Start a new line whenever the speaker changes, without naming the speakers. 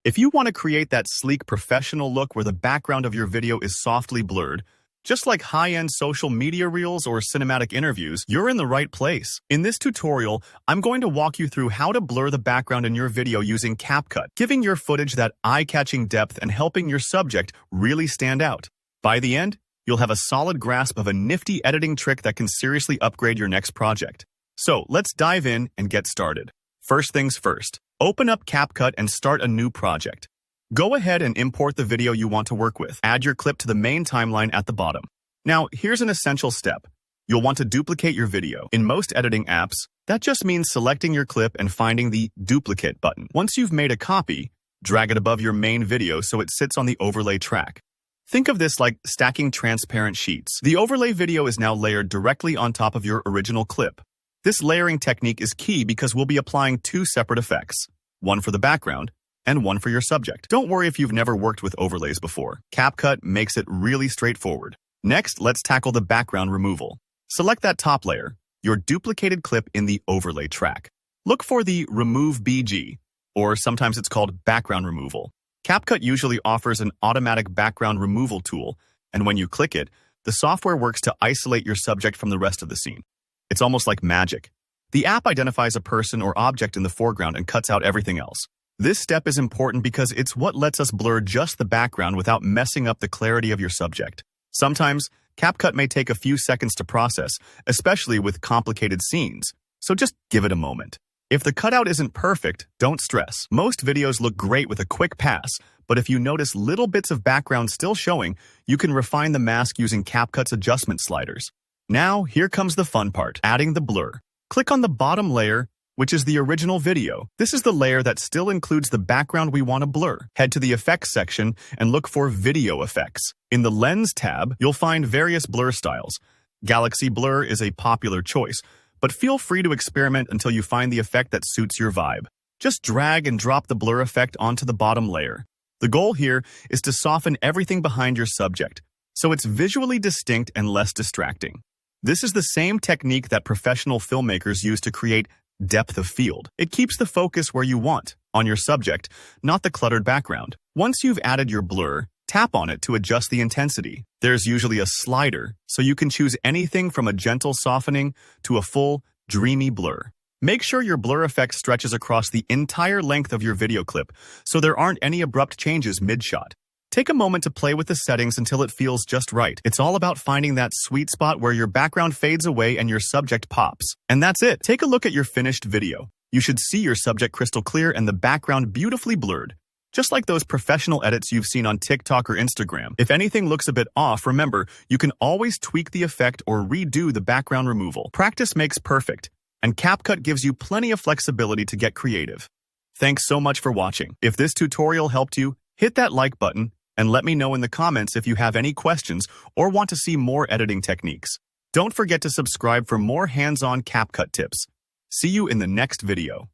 If you want to create that sleek professional look where the background of your video is softly blurred, just like high-end social media reels or cinematic interviews, you're in the right place. In this tutorial, I'm going to walk you through how to blur the background in your video using CapCut, giving your footage that eye-catching depth and helping your subject really stand out. By the end, you'll have a solid grasp of a nifty editing trick that can seriously upgrade your next project. So let's dive in and get started. First things first, open up CapCut and start a new project. Go ahead and import the video you want to work with. Add your clip to the main timeline at the bottom. Now, here's an essential step. You'll want to duplicate your video. In most editing apps, that just means selecting your clip and finding the Duplicate button. Once you've made a copy, drag it above your main video so it sits on the overlay track. Think of this like stacking transparent sheets. The overlay video is now layered directly on top of your original clip. This layering technique is key because we'll be applying two separate effects, one for the background and one for your subject. Don't worry if you've never worked with overlays before. CapCut makes it really straightforward. Next, let's tackle the background removal. Select that top layer, your duplicated clip in the overlay track. Look for the Remove BG, or sometimes it's called background removal. CapCut usually offers an automatic background removal tool, and when you click it, the software works to isolate your subject from the rest of the scene. It's almost like magic. The app identifies a person or object in the foreground and cuts out everything else. This step is important because it's what lets us blur just the background without messing up the clarity of your subject. Sometimes, CapCut may take a few seconds to process, especially with complicated scenes, so just give it a moment. If the cutout isn't perfect, don't stress. Most videos look great with a quick pass, but if you notice little bits of background still showing, you can refine the mask using CapCut's adjustment sliders. Now, here comes the fun part, adding the blur. Click on the bottom layer, which is the original video. This is the layer that still includes the background we want to blur. Head to the Effects section and look for Video Effects. In the Lens tab, you'll find various blur styles. Galaxy Blur is a popular choice, but feel free to experiment until you find the effect that suits your vibe. Just drag and drop the blur effect onto the bottom layer. The goal here is to soften everything behind your subject, so it's visually distinct and less distracting. This is the same technique that professional filmmakers use to create depth of field. It keeps the focus where you want, on your subject, not the cluttered background. Once you've added your blur, tap on it to adjust the intensity. There's usually a slider, so you can choose anything from a gentle softening to a full, dreamy blur. Make sure your blur effect stretches across the entire length of your video clip, so there aren't any abrupt changes mid-shot. Take a moment to play with the settings until it feels just right. It's all about finding that sweet spot where your background fades away and your subject pops. And that's it. Take a look at your finished video. You should see your subject crystal clear and the background beautifully blurred. Just like those professional edits you've seen on TikTok or Instagram. If anything looks a bit off, remember, you can always tweak the effect or redo the background removal. Practice makes perfect, and CapCut gives you plenty of flexibility to get creative. Thanks so much for watching. If this tutorial helped you, hit that like button and let me know in the comments if you have any questions or want to see more editing techniques. Don't forget to subscribe for more hands-on CapCut tips. See you in the next video.